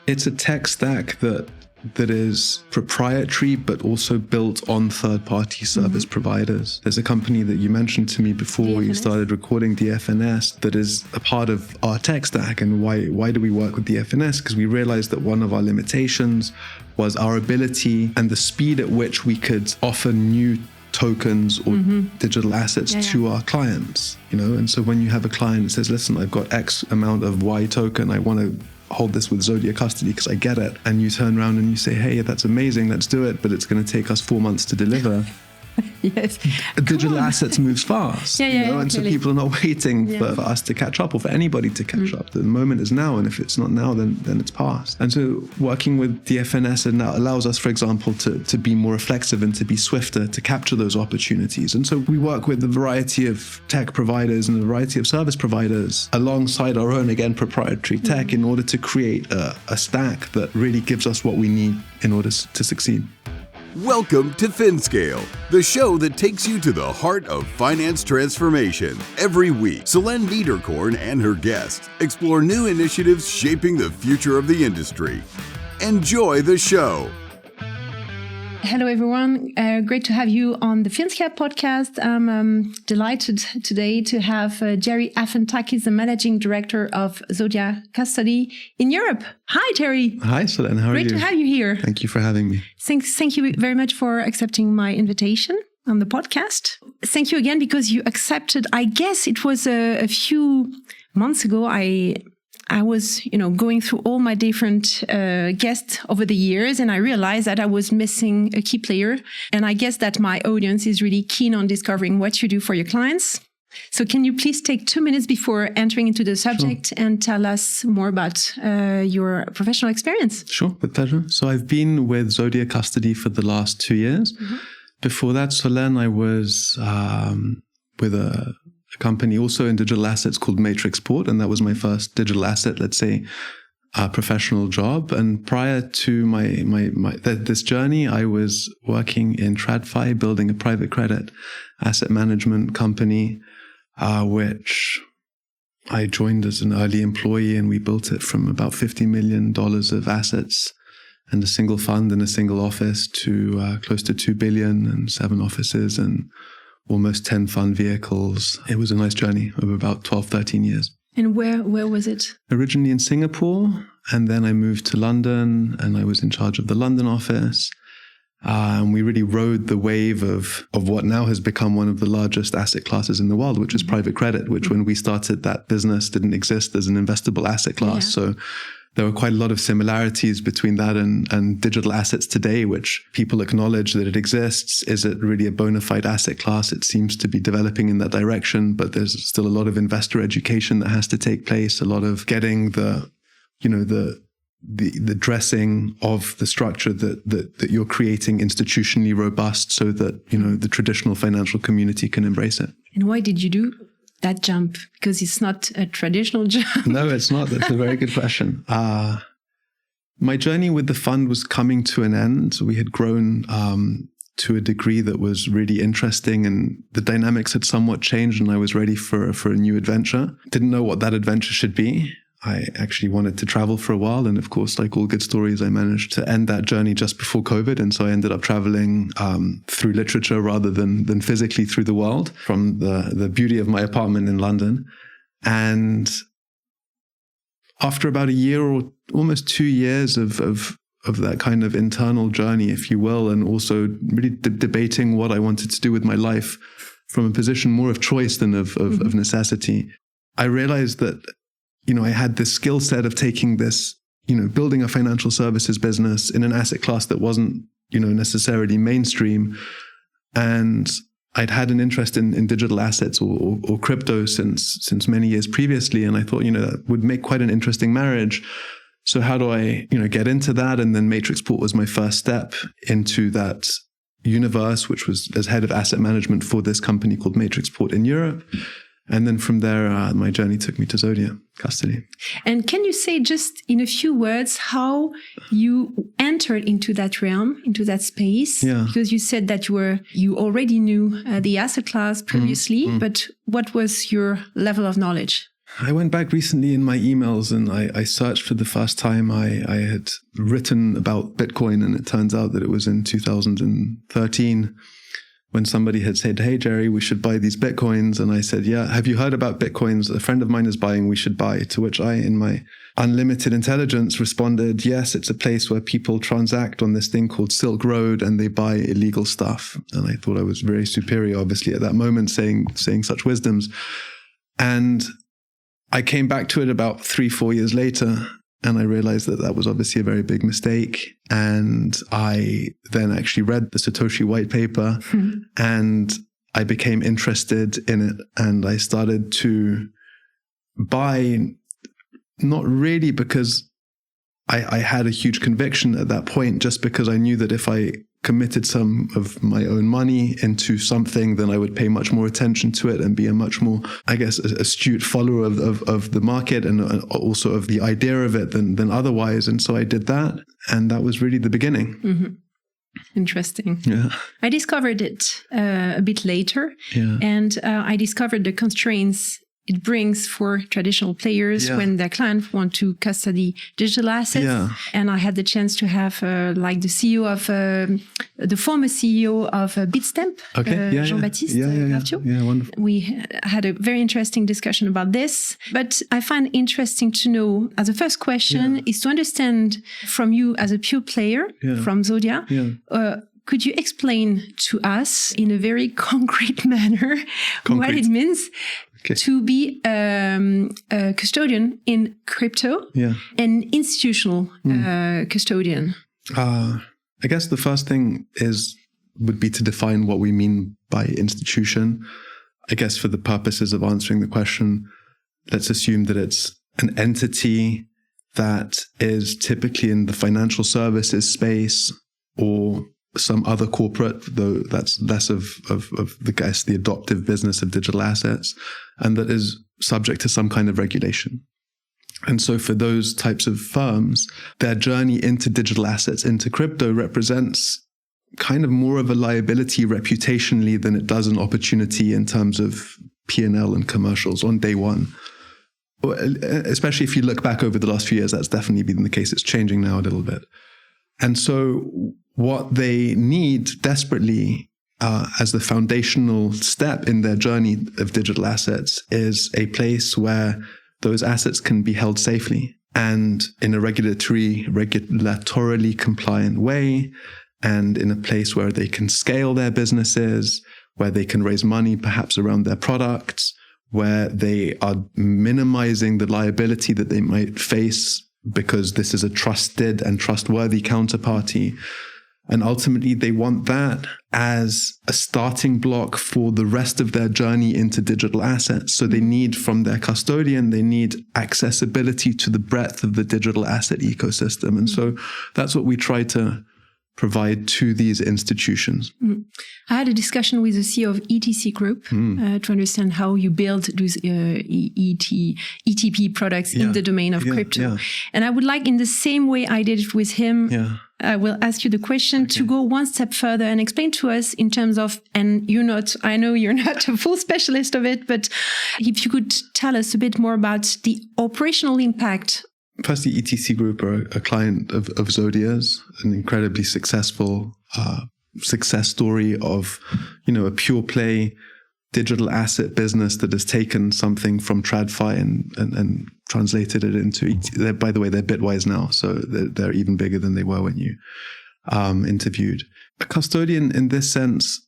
It's a tech stack that is proprietary, but also built on third-party service providers. There's a company that you mentioned to me before DFNS. you started recording, DFNS, that is a part of our tech stack. And why do we work with DFNS? Because we realized that one of our limitations was our ability and the speed at which we could offer new tokens or digital assets to our clients, and so when you have a client that says, listen, I've got X amount of Y token, I want to hold this with Zodia Custody because I get it, and you turn around and you say, hey, that's amazing, let's do it, but it's going to take us 4 months to deliver. Yes. Digital assets moves fast, and so people are not waiting for us to catch up or for anybody to catch up. The moment is now, and if it's not now, then it's past. And so working with DFNS now allows us, for example, to be more reflexive and to be swifter to capture those opportunities. And so we work with a variety of tech providers and a variety of service providers alongside our own, again, proprietary tech in order to create a stack that really gives us what we need in order to succeed. Welcome to Finscale, the show that takes you to the heart of finance transformation. Every week, Selene Niederkorn and her guests explore new initiatives shaping the future of the industry. Enjoy the show. Hello, everyone. Great to have you on the Finscale podcast. I'm delighted today to have Gerry Afentakis, the Managing Director of Zodia Custody in Europe. Hi, Gerry. Hi, Selene. How are you? Great to have you here. Thank you for having me. Thank you very much for accepting my invitation on the podcast. Thank you again because you accepted, I guess it was a few months ago, I was, going through all my different guests over the years, and I realized that I was missing a key player. And I guess that my audience is really keen on discovering what you do for your clients. So can you please take 2 minutes before entering into the subject and tell us more about your professional experience? Sure, with pleasure. So I've been with Zodia Custody for the last 2 years. Before that, Selene, I was with a company also in digital assets called Matrixport, and that was my first digital asset, let's say, professional job. And prior to this journey, I was working in TradFi, building a private credit asset management company, which I joined as an early employee, and we built it from about $50 million of assets and a single fund and a single office to close to $2 billion and 7 offices and almost 10 fund vehicles. It was a nice journey of about 12, 13 years. And where was it? Originally in Singapore, and then I moved to London, and I was in charge of the London office. And we really rode the wave of what now has become one of the largest asset classes in the world, which is private credit, which when we started that business didn't exist as an investable asset class. So there were quite a lot of similarities between that and digital assets today, which people acknowledge that it exists. Is it really a bona fide asset class? It seems to be developing in that direction, but there's still a lot of investor education that has to take place, a lot of getting the dressing of the structure that you're creating institutionally robust so that, the traditional financial community can embrace it. And why did you do that jump? Because it's not a traditional jump. No, it's not. That's a very good question. My journey with the fund was coming to an end. We had grown to a degree that was really interesting, and the dynamics had somewhat changed, and I was ready for a new adventure. Didn't know what that adventure should be. I actually wanted to travel for a while. And of course, like all good stories, I managed to end that journey just before COVID. And so I ended up traveling through literature rather than physically through the world from the beauty of my apartment in London. And after about a year or almost 2 years of that kind of internal journey, if you will, and also really debating what I wanted to do with my life from a position more of choice than of necessity, I realized that I had this skill set of taking this, building a financial services business in an asset class that wasn't, necessarily mainstream. And I'd had an interest in digital assets or crypto since many years previously. And I thought, that would make quite an interesting marriage. So how do I, get into that? And then Matrixport was my first step into that universe, which was as head of asset management for this company called Matrixport in Europe. And then from there, my journey took me to Zodia Custody. And can you say just in a few words how you entered into that realm, into that space? Yeah. Because you said that you already knew the asset class previously, but what was your level of knowledge? I went back recently in my emails and I searched for the first time I had written about Bitcoin, and it turns out that it was in 2013 when somebody had said, "Hey, Gerry, we should buy these Bitcoins." And I said, "Yeah, have you heard about Bitcoins? A friend of mine is buying, we should buy." To which I, in my unlimited intelligence, responded, "Yes, it's a place where people transact on this thing called Silk Road and they buy illegal stuff." And I thought I was very superior, obviously, at that moment, saying such wisdoms. And I came back to it about 3-4 years later, and I realized that that was obviously a very big mistake. And I then actually read the Satoshi white paper and I became interested in it. And I started to buy, not really because I had a huge conviction at that point, just because I knew that if I committed some of my own money into something, then I would pay much more attention to it and be a much more, I guess, astute follower of the market and also of the idea of it than otherwise. And so I did that. And that was really the beginning. Mm-hmm. Interesting. Yeah. I discovered it a bit later. Yeah. And I discovered the constraints it brings for traditional players when their clients want to custody digital assets. Yeah. And I had the chance to have like the CEO of, the former CEO of Bitstamp, Jean-Baptiste Graffio. Yeah, wonderful. We had a very interesting discussion about this. But I find interesting to know, as a first question, is to understand from you as a pure player from Zodia, could you explain to us in a very concrete manner what it means to be a custodian in crypto, an institutional custodian? I guess the first thing would be to define what we mean by institution. I guess for the purposes of answering the question, let's assume that it's an entity that is typically in the financial services space or some other corporate, though that's less of the adoptive business of digital assets, and that is subject to some kind of regulation. And so for those types of firms, their journey into digital assets, into crypto, represents kind of more of a liability reputationally than it does an opportunity in terms of P&L and commercials on day one. Especially if you look back over the last few years, that's definitely been the case. It's changing now a little bit. And so what they need desperately as the foundational step in their journey of digital assets is a place where those assets can be held safely and in a regulatorily compliant way, and in a place where they can scale their businesses, where they can raise money perhaps around their products, where they are minimizing the liability that they might face because this is a trusted and trustworthy counterparty. And ultimately, they want that as a starting block for the rest of their journey into digital assets. So they need, from their custodian, they need accessibility to the breadth of the digital asset ecosystem. And so that's what we try to provide to these institutions. I had a discussion with the CEO of ETC Group to understand how you build those ETP products in the domain of crypto. And I would like, in the same way I did it with him, I will ask you the question to go one step further and explain to us in terms of, and I know you're not a full specialist of it, but if you could tell us a bit more about the operational impact. First, the ETC Group are a client of Zodia's, an incredibly successful success story of, a pure play digital asset business that has taken something from TradFi and translated it into, by the way, they're Bitwise now, so they're even bigger than they were when you interviewed. A custodian, in this sense,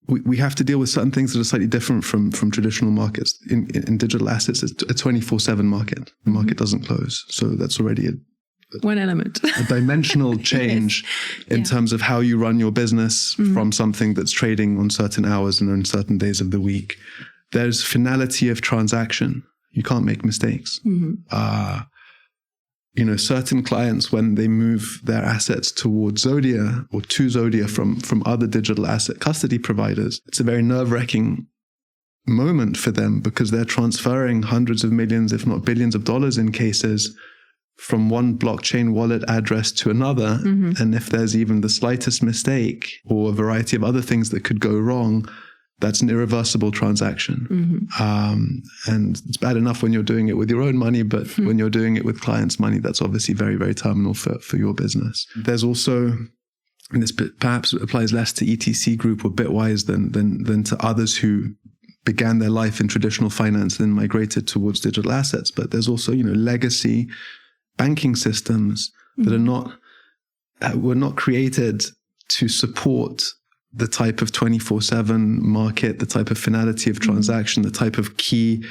we have to deal with certain things that are slightly different from traditional markets. In digital assets, it's a 24/7 market. The market doesn't close. So that's already one element. A dimensional change in terms of how you run your business from something that's trading on certain hours and on certain days of the week. There's finality of transaction. You can't make mistakes. Certain clients, when they move their assets towards Zodia or to Zodia from other digital asset custody providers, it's a very nerve-wracking moment for them because they're transferring hundreds of millions, if not billions of dollars in cases, from one blockchain wallet address to another. And if there's even the slightest mistake or a variety of other things that could go wrong, that's an irreversible transaction. And it's bad enough when you're doing it with your own money, but when you're doing it with clients' money, that's obviously very, very terminal for your business. There's also, and this perhaps applies less to ETC Group or Bitwise than to others who began their life in traditional finance and migrated towards digital assets. But there's also, legacy banking systems that were not created to support the type of 24/7 market, the type of finality of transaction, the type of key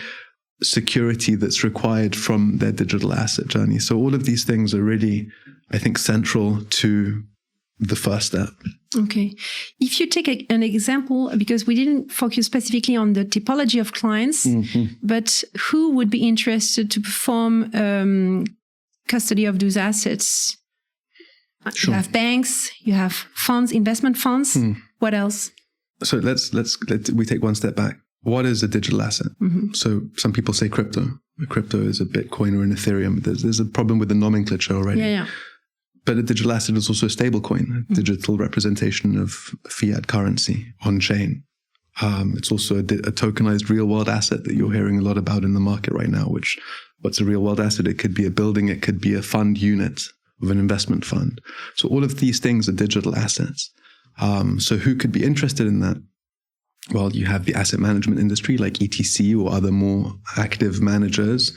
security that's required from their digital asset journey. So all of these things are really, I think, central to the first step. Okay. If you take an example, because we didn't focus specifically on the typology of clients, but who would be interested to perform custody of those assets? Sure. You have banks, you have funds, investment funds. What else? So we take one step back. What is a digital asset? So some people say crypto. A crypto is a Bitcoin or an Ethereum. There's a problem with the nomenclature already. Yeah. But a digital asset is also a stable coin, a digital representation of fiat currency on chain. It's also a tokenized real world asset that you're hearing a lot about in the market right now, what's a real world asset? It could be a building, it could be a fund unit of an investment fund. So all of these things are digital assets. So who could be interested in that? Well, you have the asset management industry like ETC or other more active managers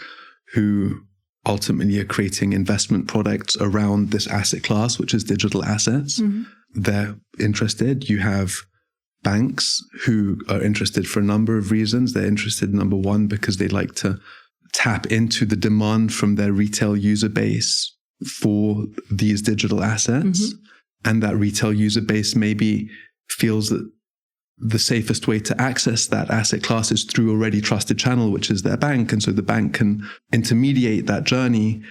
who ultimately are creating investment products around this asset class, which is digital assets. They're interested. You have banks who are interested for a number of reasons. They're interested, number one, because they like to tap into the demand from their retail user base for these digital assets. And that retail user base maybe feels that the safest way to access that asset class is through a already trusted channel, which is their bank. And so the bank can intermediate that journey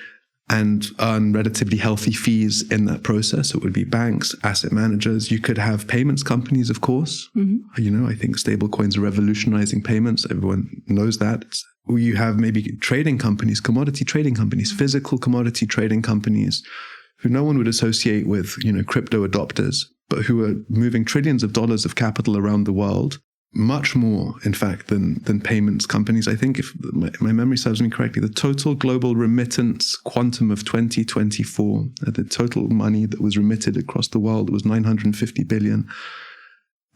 and earn relatively healthy fees in that process. It would be banks, asset managers. You could have payments companies, of course. I think stablecoins are revolutionizing payments. Everyone knows that. You have maybe trading companies, commodity trading companies, physical commodity trading companies who no one would associate with, crypto adopters, but who are moving trillions of dollars of capital around the world, much more, in fact, than payments companies. I think, if my memory serves me correctly, the total global remittance quantum of 2024, the total money that was remitted across the world was 950 billion.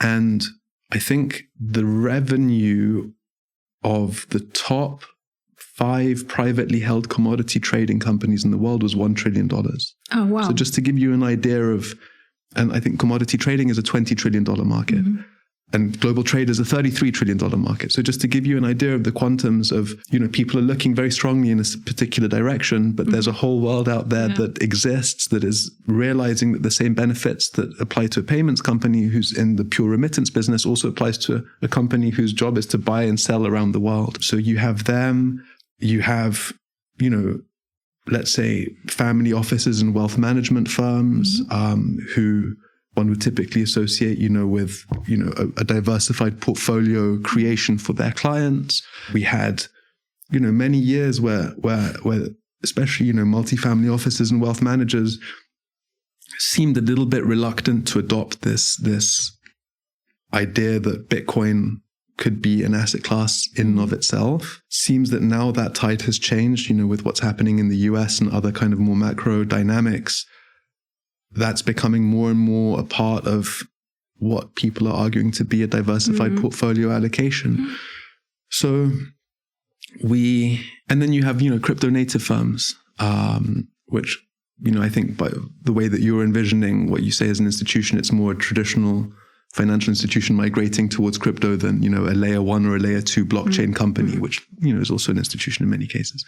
And I think the revenue of the top 5 privately held commodity trading companies in the world was $1 trillion. Oh, wow. So just to give you an idea of, and I think commodity trading is a $20 trillion market. And global trade is a $33 trillion market. So just to give you an idea of the quantums of, people are looking very strongly in a particular direction, but there's a whole world out there that exists that is realizing that the same benefits that apply to a payments company who's in the pure remittance business also applies to a company whose job is to buy and sell around the world. So you have them, you have, let's say family offices and wealth management firms, who one would typically associate, with, a diversified portfolio creation for their clients. We had, many years where especially, multifamily offices and wealth managers seemed a little bit reluctant to adopt this idea that Bitcoin could be an asset class in and of itself. Seems that now that tide has changed, with what's happening in the US and other kind of more macro dynamics. That's becoming more and more a part of what people are arguing to be a diversified portfolio allocation. So and then you have, crypto native firms, which, I think by the way that you're envisioning what you say as an institution, it's more a traditional financial institution migrating towards crypto than, a layer 1 or a layer 2 blockchain company, which, is also an institution in many cases.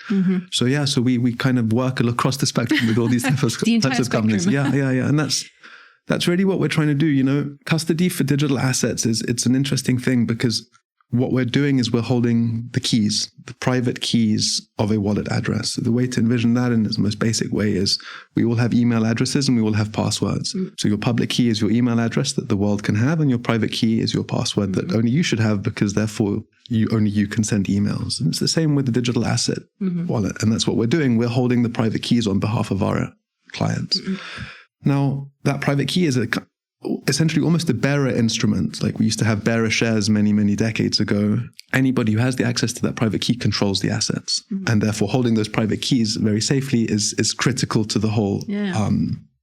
So we kind of work across the spectrum with all these types of companies. Yeah. And that's really what we're trying to do. Custody for digital assets it's an interesting thing because what we're doing is we're holding the keys, the private keys of a wallet address. So the way to envision that in its most basic way is we all have email addresses and we all have passwords. So your public key is your email address that the world can have, and your private key is your password that only you should have because therefore only you can send emails. And it's the same with the digital asset wallet. And that's what we're doing. We're holding the private keys on behalf of our clients. Now, that private key is essentially almost a bearer instrument. Like we used to have bearer shares many, many decades ago. Anybody who has the access to that private key controls the assets. And therefore holding those private keys very safely is critical to the whole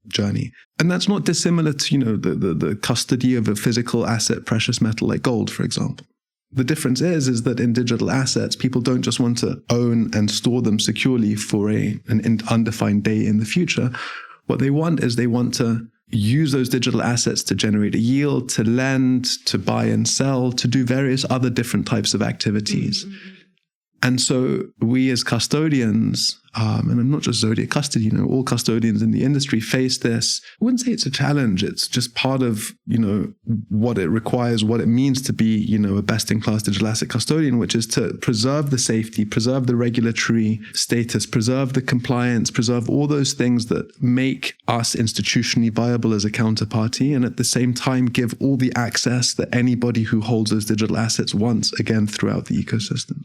journey. And that's not dissimilar to, the custody of a physical asset, precious metal like gold, for example. The difference is that in digital assets, people don't just want to own and store them securely for an undefined day in the future. What they want is they want to use those digital assets to generate a yield, to lend, to buy and sell, to do various other different types of activities. And so we as custodians, and I'm not just Zodia Custody, all custodians in the industry face this. I wouldn't say it's a challenge. It's just part of, what it requires, what it means to be, a best-in-class digital asset custodian, which is to preserve the safety, preserve the regulatory status, preserve the compliance, preserve all those things that make us institutionally viable as a counterparty, and at the same time give all the access that anybody who holds those digital assets wants, again, throughout the ecosystem.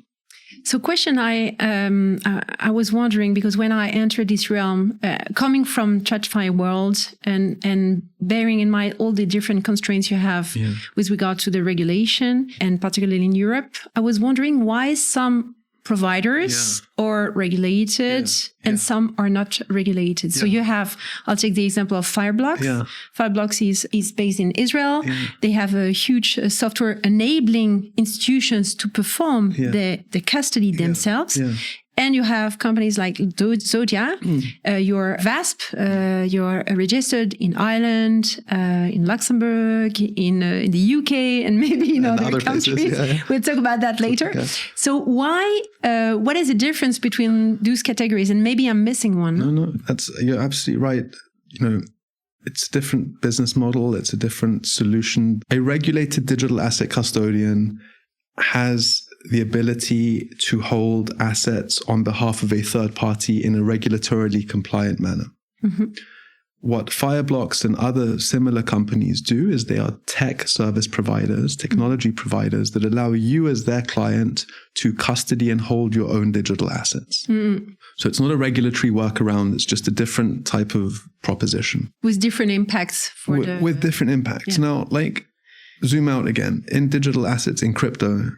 So question I was wondering, because when I entered this realm, coming from TradFi world and bearing in mind all the different constraints you have with regard to the regulation, and particularly in Europe, I was wondering why some providers are regulated and some are not regulated. So you have, I'll take the example of Fireblocks. Fireblocks is based in Israel. They have a huge software enabling institutions to perform the custody themselves. And you have companies like Zodia, you're VASP, you're registered in Ireland, in Luxembourg, in the UK, and maybe in other countries. We'll talk about that later. So why, what is the difference between those categories? And maybe I'm missing one. No, you're absolutely right. It's a different business model. It's a different solution. A regulated digital asset custodian has the ability to hold assets on behalf of a third party in a regulatorily compliant manner. What Fireblocks and other similar companies do is they are tech service providers, technology providers that allow you as their client to custody and hold your own digital assets. So it's not a regulatory workaround. It's just a different type of proposition. With different impacts with different impacts. Now, zoom out again. In digital assets, in crypto,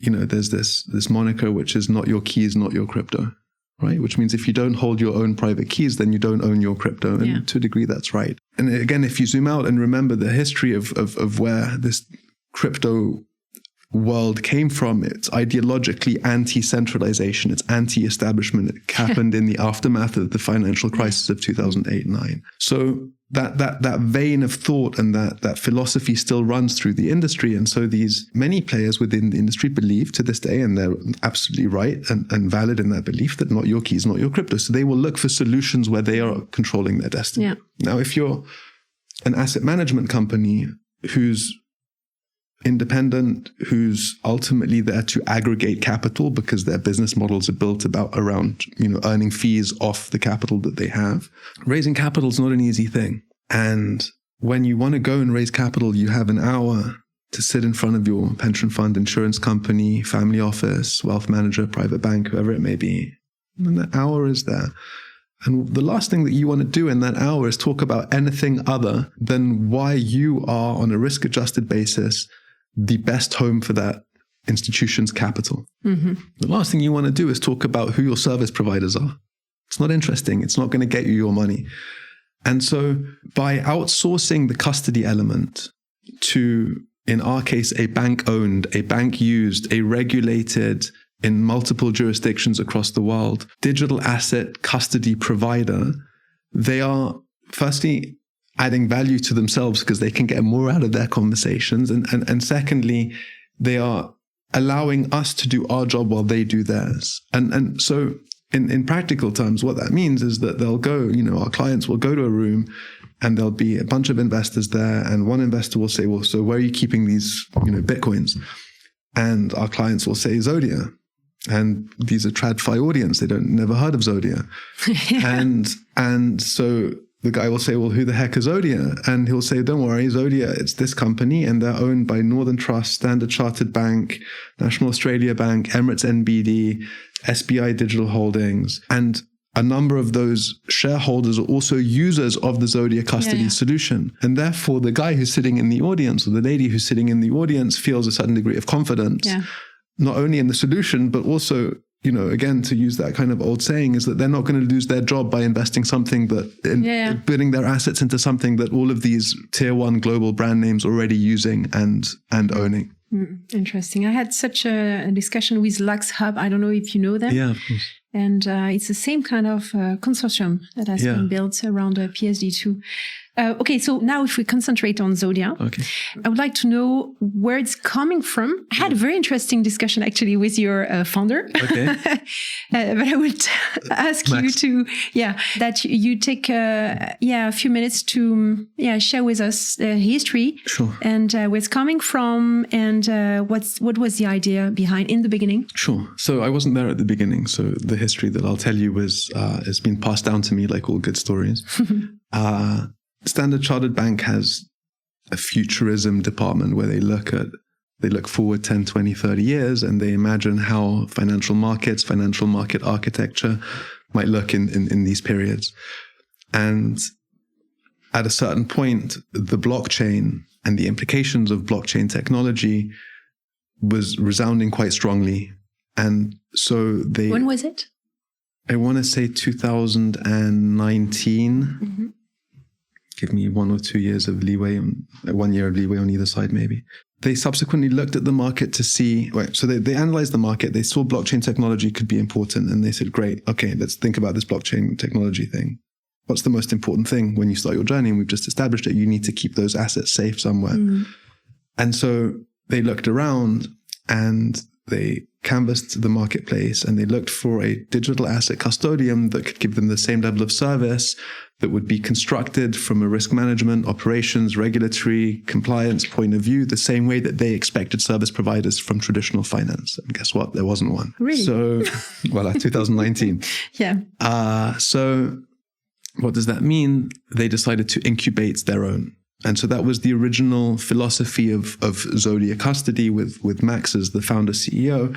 there's this moniker, which is not your keys, not your crypto, right? Which means if you don't hold your own private keys, then you don't own your crypto. And to a degree, that's right. And again, if you zoom out and remember the history of where this crypto world came from, it's ideologically anti-centralization, it's anti-establishment. It happened in the aftermath of the financial crisis of 2008-9. So that vein of thought and that philosophy still runs through the industry. And so these many players within the industry believe to this day, and they're absolutely right and valid in that belief, that not your keys, not your crypto. So they will look for solutions where they are controlling their destiny. Now, if you're an asset management company who's independent, who's ultimately there to aggregate capital because their business models are built around earning fees off the capital that they have. Raising capital is not an easy thing. And when you want to go and raise capital, you have an hour to sit in front of your pension fund, insurance company, family office, wealth manager, private bank, whoever it may be. And that hour is there. And the last thing that you want to do in that hour is talk about anything other than why you are, on a risk-adjusted basis, the best home for that institution's capital. The last thing you want to do is talk about who your service providers are. It's not interesting. It's not going to get you your money. And so by outsourcing the custody element to, in our case, a bank-owned, a bank-used, a regulated, in multiple jurisdictions across the world, digital asset custody provider, they are firstly adding value to themselves because they can get more out of their conversations. And secondly, they are allowing us to do our job while they do theirs. And so in practical terms, what that means is that they'll go, our clients will go to a room and there'll be a bunch of investors there. And one investor will say, well, so where are you keeping these, Bitcoins? And our clients will say, Zodia. And these are TradFi audience. They never heard of Zodia. And so the guy will say, well, who the heck is Zodia? And he'll say, don't worry, Zodia, it's this company, and they're owned by Northern Trust, Standard Chartered Bank, National Australia Bank, Emirates NBD, SBI Digital Holdings. And a number of those shareholders are also users of the Zodia Custody solution. And therefore, the guy who's sitting in the audience or the lady who's sitting in the audience feels a certain degree of confidence, not only in the solution, but also, again, to use that kind of old saying, is that they're not going to lose their job by investing something that, putting their assets into something that all of these tier one global brand names already using and owning. Interesting. I had such a discussion with Lux Hub. I don't know if you know them. Yeah, of course. And it's the same kind of consortium that has been built around PSD2. Okay, so now if we concentrate on Zodia, I would like to know where it's coming from. I had a very interesting discussion actually with your founder, but I would ask Max. you to, that you take a few minutes to share with us the history and where it's coming from and what was the idea behind in the beginning. Sure. So I wasn't there at the beginning. So the history that I'll tell you has been passed down to me like all good stories. Standard Chartered Bank has a futurism department where they look forward 10, 20, 30 years and they imagine how financial market architecture might look in these periods. And at a certain point, the blockchain and the implications of blockchain technology was resounding quite strongly. And so When was it? I want to say 2019. Give me 1 or 2 years of leeway, 1 year of leeway on either side, maybe. They subsequently looked at the market to see, so they analyzed the market. They saw blockchain technology could be important. And they said, great, okay, let's think about this blockchain technology thing. What's the most important thing when you start your journey? And we've just established it. You need to keep those assets safe somewhere. And so they looked around and they canvassed the marketplace and they looked for a digital asset custodian that could give them the same level of service that would be constructed from a risk management, operations, regulatory, compliance point of view, the same way that they expected service providers from traditional finance. And guess what? There wasn't one. Really? So, 2019. So what does that mean? They decided to incubate their own. And so that was the original philosophy of Zodia Custody with Max as the founder CEO,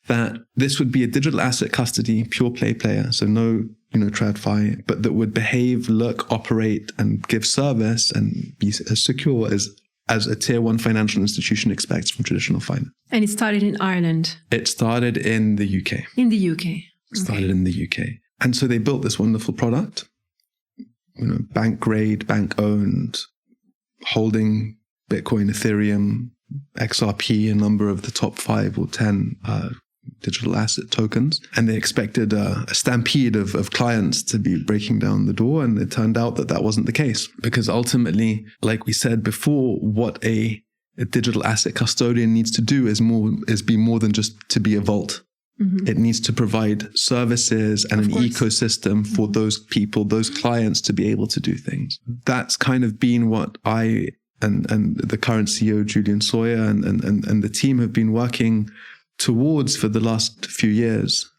that this would be a digital asset custody, pure play player. So no, TradFi, but that would behave, look, operate, and give service and be as secure as a tier one financial institution expects from traditional finance. And it started in Ireland. It started in the UK. In the UK. Started in the UK. And so they built this wonderful product, bank grade, bank owned, holding Bitcoin, Ethereum, XRP, a number of the top 5 or 10 digital asset tokens. And they expected a stampede of clients to be breaking down the door. And it turned out that wasn't the case, because ultimately, like we said before, what a digital asset custodian needs to do is be more than just to be a vault. It needs to provide services and an ecosystem for those people, those clients, to be able to do things. That's kind of been what I and the current CEO, Julian Sawyer, and the team have been working towards for the last few years,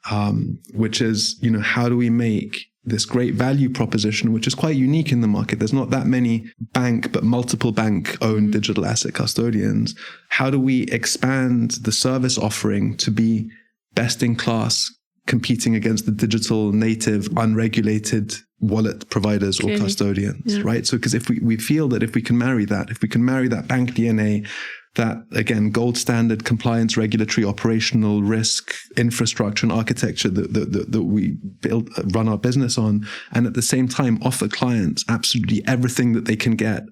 which is, how do we make this great value proposition, which is quite unique in the market. There's not that many but multiple bank-owned digital asset custodians. How do we expand the service offering to be best in class, competing against the digital native, unregulated wallet providers or custodians, right? So, because if we feel that if we can marry that bank DNA, that again, gold standard compliance, regulatory, operational risk, infrastructure and architecture that we run our business on, and at the same time offer clients absolutely everything that they can get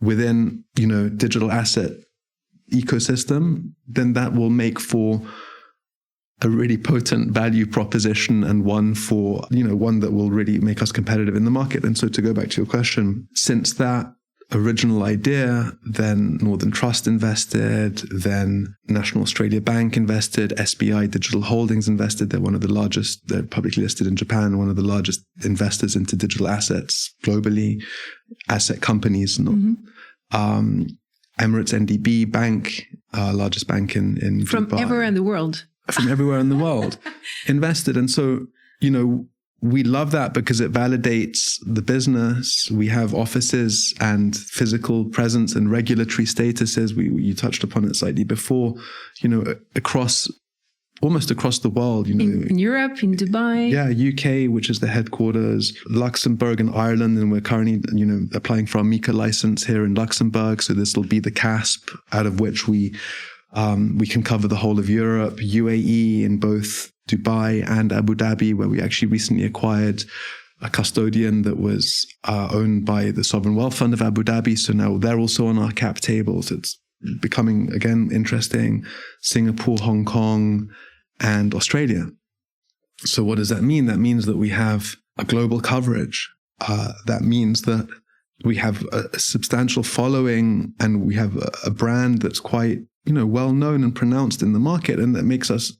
within, digital asset ecosystem, then that will make for a really potent value proposition, and one that will really make us competitive in the market. And so to go back to your question, since that original idea, then Northern Trust invested, then National Australia Bank invested, SBI Digital Holdings invested. They're one of the largest, they're publicly listed in Japan, one of the largest investors into digital assets globally, asset companies. Emirates NDB Bank, largest bank in From Dubai. everywhere in the world. From everywhere in the world invested. And so, we love that because it validates the business. We have offices and physical presence and regulatory statuses. You touched upon it slightly before, across almost across the world, in Europe, in Dubai. Yeah, UK, which is the headquarters, Luxembourg and Ireland. And we're currently, applying for our MiCA license here in Luxembourg. So this will be the CASP out of which we can cover the whole of Europe, UAE in both Dubai and Abu Dhabi, where we actually recently acquired a custodian that was owned by the Sovereign Wealth Fund of Abu Dhabi. So now they're also on our cap tables. It's becoming, again, interesting. Singapore, Hong Kong, and Australia. So what does that mean? That means that we have a global coverage. That means that we have a substantial following, and we have a brand that's quite, well known and pronounced in the market, and that makes us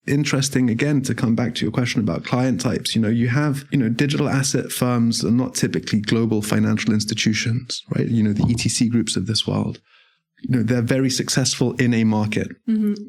interesting, again, to come back to your question about client types. You have, digital asset firms are not typically global financial institutions, right? The ETC groups of this world. They're very successful in a market,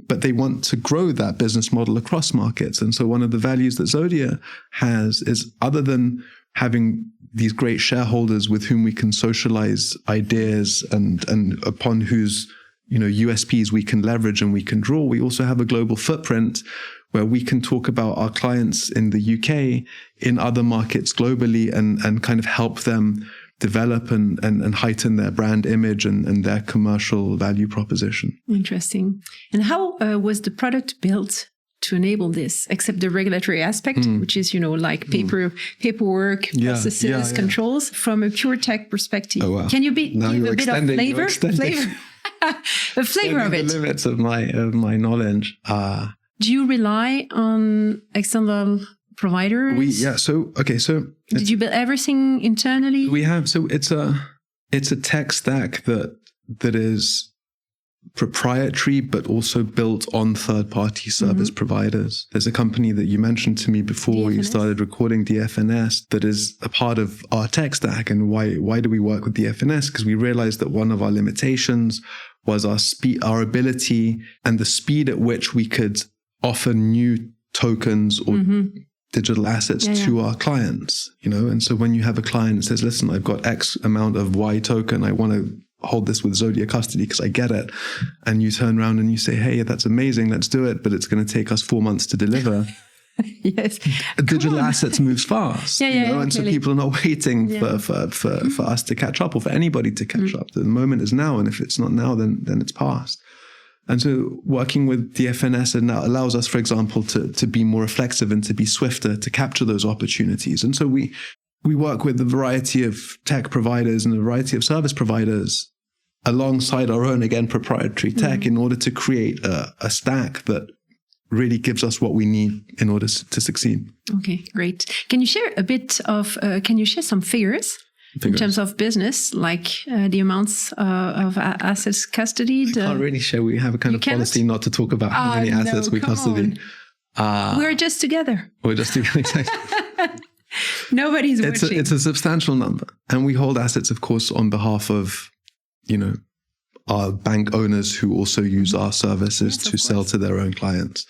but they want to grow that business model across markets. And so one of the values that Zodia has is, other than having these great shareholders with whom we can socialize ideas and upon whose USPs we can leverage and we can draw, we also have a global footprint where we can talk about our clients in the UK, in other markets globally, and kind of help them develop and heighten their brand image and their commercial value proposition. Interesting. And how was the product built to enable this, except the regulatory aspect, which is, like paperwork, processes, controls, from a pure tech perspective? Oh, wow. Can you give a bit of flavor? The flavor of it. The limits of my knowledge. Do you rely on external providers? So did you build everything internally? We have. So it's a tech stack that is proprietary, but also built on third-party service providers. There's a company that you mentioned to me before DFNS. we started recording, DFNS, that is a part of our tech stack. And why do we work with DFNS? Because we realized that one of our limitations was our ability and the speed at which we could offer new tokens or digital assets to our clients, And so when you have a client that says, listen, I've got X amount of Y token, I want to hold this with Zodia Custody because I get it. And you turn around and you say, hey, that's amazing, let's do it, but it's going to take us 4 months to deliver. Yes. Digital assets moves fast, and so people are not waiting for us to catch up or for anybody to catch up. The moment is now, and if it's not now, then it's past. And so working with DFNS allows us, for example, to be more reflexive and to be swifter to capture those opportunities. And so we work with a variety of tech providers and a variety of service providers alongside our own, again, proprietary tech in order to create a stack that really gives us what we need in order to succeed. Okay, great. Can you share a bit of, can you share some figures? In terms of business, like the amounts of assets custodied? I can't really share. We have a kind of policy not to talk about how many assets we custody. We're just together. We're just together. Nobody's watching. It's a substantial number. And we hold assets, of course, on behalf of, our bank owners who also use our services to sell to their own clients.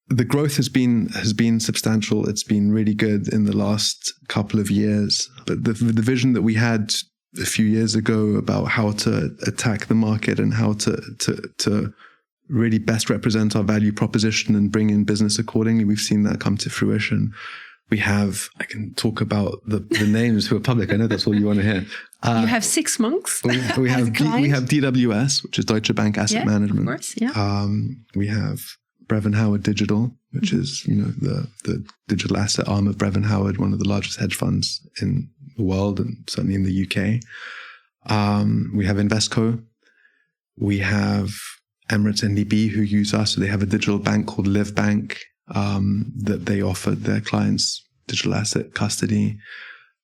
The growth has been substantial. It's been really good in the last couple of years. But the vision that we had a few years ago about how to attack the market and how to really best represent our value proposition and bring in business accordingly, we've seen that come to fruition. I can talk about the names who are public. I know that's all you want to hear. You have 6 monks. We have DWS, which is Deutsche Bank Asset Management. Of course, yeah. We have Brevin Howard Digital, which is, the digital asset arm of Brevin Howard, one of the largest hedge funds in the world and certainly in the UK. We have Invesco. We have Emirates NDB who use us. So they have a digital bank called Live Bank that they offer their clients digital asset custody.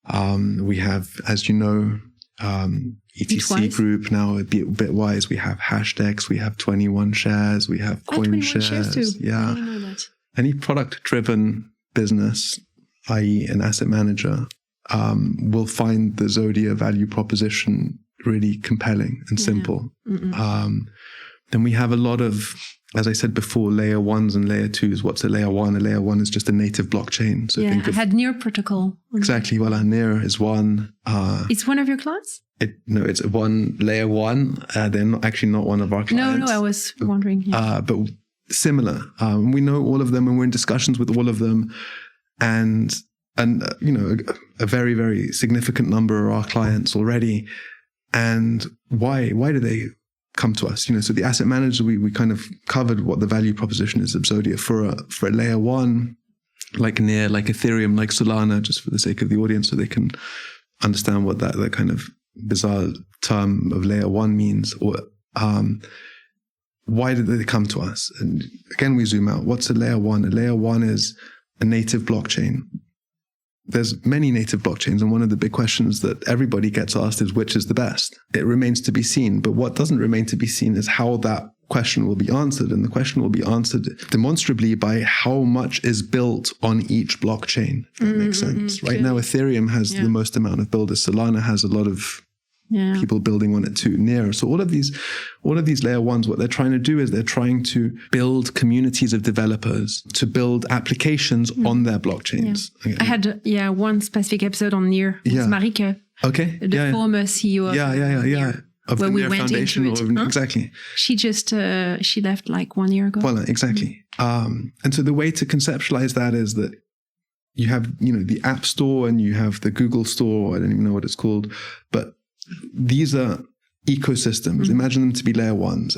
We have, as you know, ETC Bitwise Group, now Bitwise. We have Hashdex. We have 21 Shares. We have CoinShares. Shares too. Yeah. I didn't know that. Any product-driven business, i.e. an asset manager, will find the Zodia value proposition really compelling and simple. Then we have a lot of, as I said before, layer ones and layer twos. What's a layer one? A layer one is just a native blockchain. So think of, I had Near protocol. Exactly. Well, Near is one. It's one of your clients? It's one layer one. They're not one of our clients. No, I was wondering. But similar. We know all of them, and we're in discussions with all of them, and a very, very significant number are our clients already. And why do they come to us? So the asset manager, we kind of covered what the value proposition is of Zodia for a layer one, like Near, like Ethereum, like Solana, just for the sake of the audience, so they can understand what that kind of bizarre term of layer one means. Or why did they come to us? And again, we zoom out. What's a layer one? A layer one is a native blockchain. There's many native blockchains, and one of the big questions that everybody gets asked is which is the best. It remains to be seen, but what doesn't remain to be seen is how that question will be answered, and the question will be answered demonstrably by how much is built on each blockchain, if that makes sense. Right now, Ethereum has the most amount of builders. Solana has a lot of people building on it too, Near. So all of these layer ones, what they're trying to do is they're trying to build communities of developers to build applications on their blockchains. Yeah. I had one specific episode on Near with Marike, the former CEO of the where Near we went Foundation. into it. Exactly. She just she left like 1 year ago. Well, exactly. And so the way to conceptualize that is that you have the App Store and you have the Google Store. I don't even know what it's called, but these are ecosystems. Imagine them to be layer ones,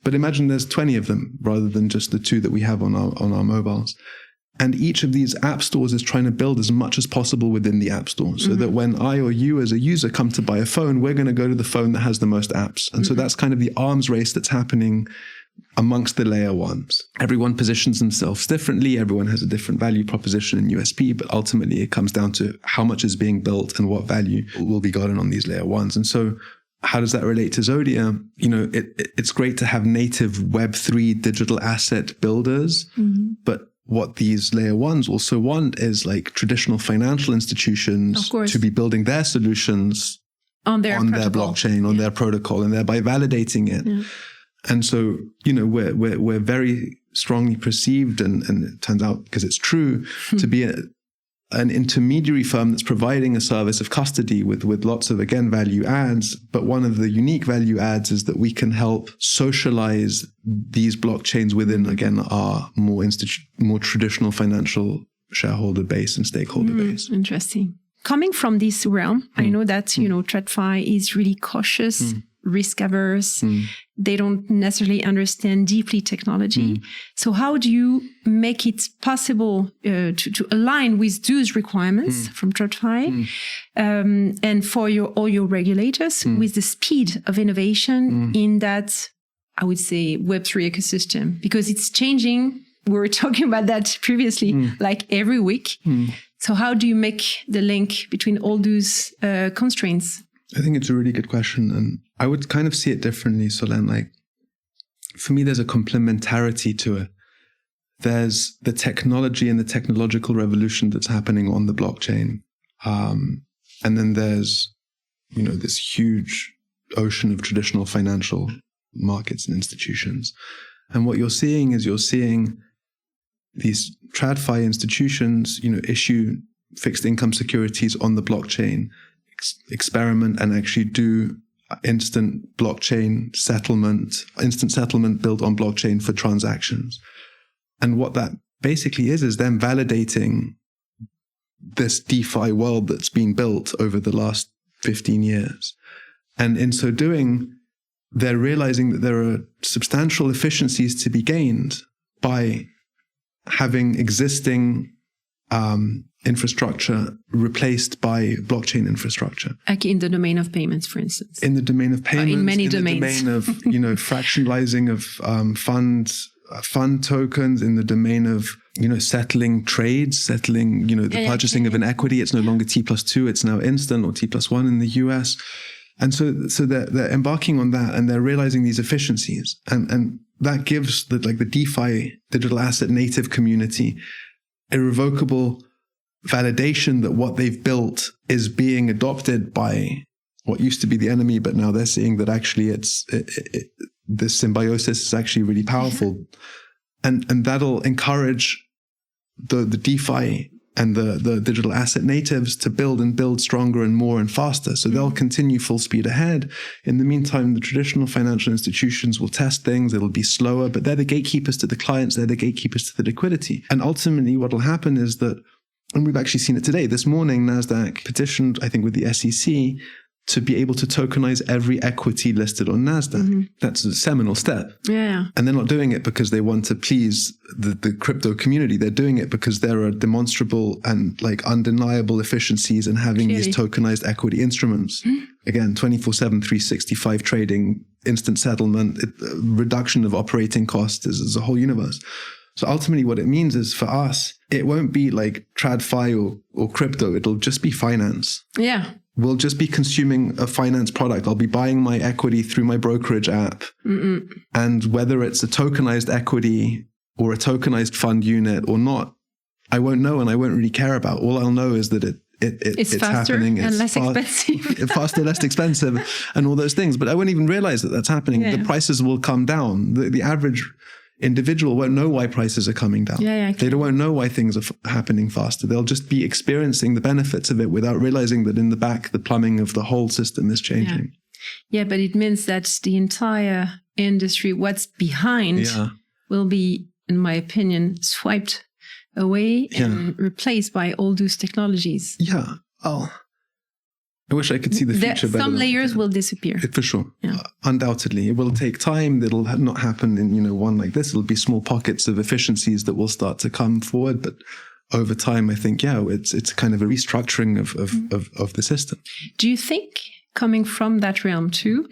but imagine there's 20 of them rather than just the 2 that we have on our mobiles. And each of these app stores is trying to build as much as possible within the app store, so that when I or you as a user come to buy a phone, we're going to go to the phone that has the most apps. And so that's kind of the arms race that's happening amongst the layer ones. Everyone positions themselves differently. Everyone has a different value proposition and USP, but ultimately it comes down to how much is being built and what value will be gotten on these layer ones. And so how does that relate to Zodia? It's great to have native Web3 digital asset builders, but what these layer ones also want is like traditional financial institutions to be building their solutions on their blockchain, on their protocol, and thereby validating it. Yeah. And so, we're very strongly perceived, and it turns out, because it's true, to be an intermediary firm that's providing a service of custody with lots of, again, value adds. But one of the unique value adds is that we can help socialize these blockchains within, again, our more traditional financial shareholder base and stakeholder base. Interesting. Coming from this realm, I know that, TradFi is really cautious, risk averse. They don't necessarily understand deeply technology. So how do you make it possible to align with those requirements from TradFi and for all your regulators with the speed of innovation in that, I would say, Web3 ecosystem? Because it's changing. We were talking about that previously, like every week. So how do you make the link between all those constraints? I think it's a really good question. And I would kind of see it differently, Solène. Like, for me, there's a complementarity to it. There's the technology and the technological revolution that's happening on the blockchain. And then there's, this huge ocean of traditional financial markets and institutions. And what you're seeing is these TradFi institutions, issue fixed income securities on the blockchain, experiment and actually do instant settlement built on blockchain for transactions. And what that basically is them validating this DeFi world that's been built over the last 15 years. And in so doing, they're realizing that there are substantial efficiencies to be gained by having existing infrastructure replaced by blockchain infrastructure. Like in the domain of payments, for instance. In the domain of payments. In many domains. In the domain of, fractionalizing of fund tokens, in the domain of, settling trades, the purchasing of an equity. It's no longer T+2, it's now instant, or T+1 in the US. And so they're embarking on that, and they're realizing these efficiencies. And that gives the DeFi digital asset native community irrevocable validation that what they've built is being adopted by what used to be the enemy, but now they're seeing that actually this symbiosis is actually really powerful. And that'll encourage the DeFi and the digital asset natives to build and build stronger and more and faster. So they'll continue full speed ahead. In the meantime, the traditional financial institutions will test things. It'll be slower, but they're the gatekeepers to the clients. They're the gatekeepers to the liquidity. And ultimately what will happen is that, and we've actually seen it today, this morning, NASDAQ petitioned, I think with the SEC, to be able to tokenize every equity listed on NASDAQ. That's a seminal step. Yeah. And they're not doing it because they want to please the crypto community. They're doing it because there are demonstrable and like undeniable efficiencies in having these tokenized equity instruments. Again, 24/7, 365 trading, instant settlement, reduction of operating costs is a whole universe. So ultimately what it means is for us, it won't be like TradFi or crypto. It'll just be finance. Yeah. We'll just be consuming a finance product. I'll be buying my equity through my brokerage app. And whether it's a tokenized equity or a tokenized fund unit or not, I won't know and I won't really care about. All I'll know is that it's faster happening. and less expensive. Faster, less expensive and all those things. But I won't even realize that that's happening. Yeah. The prices will come down. The average individual won't know why prices are coming down. They won't know why things are happening faster. They'll just be experiencing the benefits of it without realizing that in the back, the plumbing of the whole system is changing. Yeah, but it means that the entire industry, what's behind, will be, in my opinion, swiped away and replaced by all those technologies. Yeah. Oh, I wish I could see the future better. Some layers will disappear. For sure. Yeah. Undoubtedly. It will take time. It'll not happen in, one like this. It'll be small pockets of efficiencies that will start to come forward. But over time, I think, it's kind of a restructuring of the system. Do you think, coming from that realm too,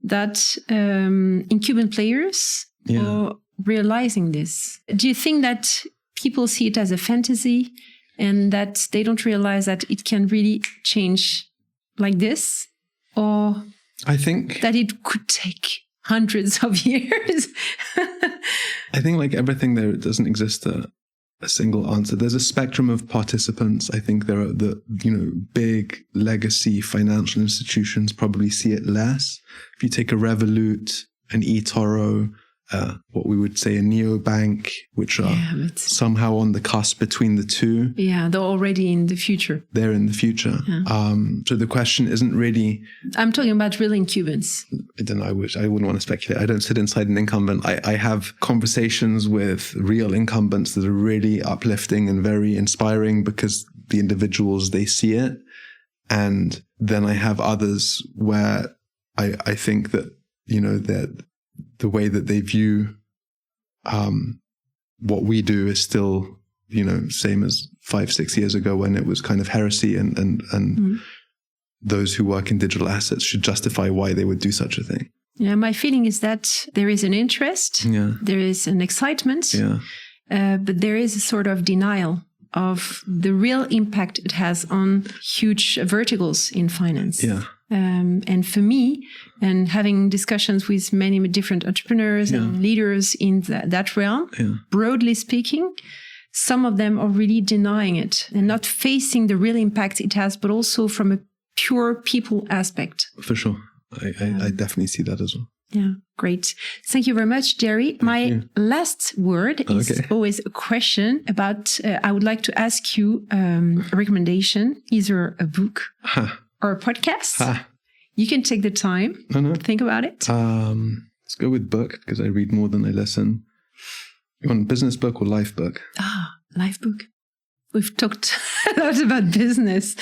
that incumbent players are realizing this? Do you think that people see it as a fantasy and that they don't realize that it can really change like this, or I think that it could take hundreds of years? I think like everything there, it doesn't exist a single answer. There's a spectrum of participants. I think there are the big legacy financial institutions probably see it less. If you take a Revolut, an eToro, what we would say a neobank, which are somehow on the cusp between the two. Yeah, they're already in the future. They're in the future. Yeah. So the question isn't really... I'm talking about real incumbents. I don't know. I wouldn't want to speculate. I don't sit inside an incumbent. I have conversations with real incumbents that are really uplifting and very inspiring because the individuals, they see it. And then I have others where I think that, that the way that they view what we do is still, same as 5-6 years ago when it was kind of heresy and those who work in digital assets should justify why they would do such a thing. Yeah, my feeling is that there is an interest, there is an excitement, but there is a sort of denial of the real impact it has on huge verticals in finance. Yeah. And for me, and having discussions with many different entrepreneurs and leaders in that realm, broadly speaking, some of them are really denying it and not facing the real impact it has, but also from a pure people aspect. For sure. I definitely see that as well. Yeah, great. Thank you very much, Gerry. My last word is always a question about, I would like to ask you a recommendation, either a book or a podcast. You can take the time to think about it. Let's go with book because I read more than I listen. You want a business book or life book? Life book. We've talked a lot about business.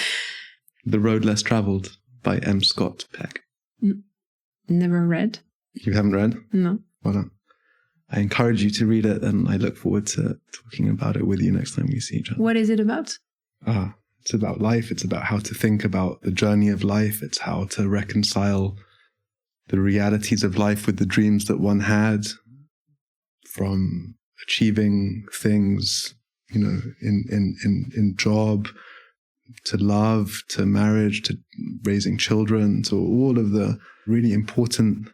The Road Less Traveled by M. Scott Peck. Never read. You haven't read? No. Well, I encourage you to read it and I look forward to talking about it with you next time we see each other. What is it about? It's about life. It's about how to think about the journey of life. It's how to reconcile the realities of life with the dreams that one had, from achieving things, in job, to love, to marriage, to raising children, to all of the really important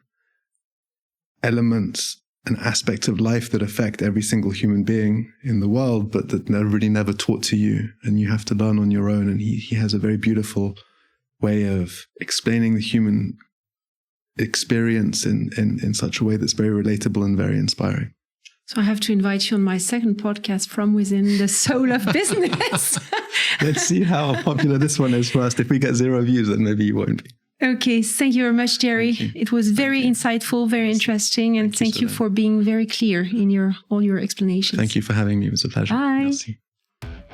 elements and aspects of life that affect every single human being in the world, but that are really never taught to you, and you have to learn on your own. And he has a very beautiful way of explaining the human experience in such a way that's very relatable and very inspiring. So I have to invite you on my second podcast, From Within the Soul of Business. Let's see how popular this one is first. If we get 0 views, then maybe you won't be. Okay, thank you very much, Gerry. It was very insightful, very interesting, and thank you for being very clear in all your explanations. Thank you for having me. It was a pleasure. Bye. Merci.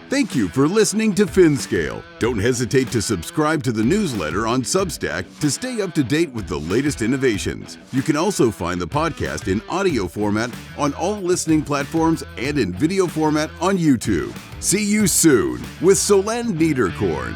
Thank you for listening to Finscale. Don't hesitate to subscribe to the newsletter on Substack to stay up to date with the latest innovations. You can also find the podcast in audio format on all listening platforms and in video format on YouTube. See you soon with Solène Niederkorn.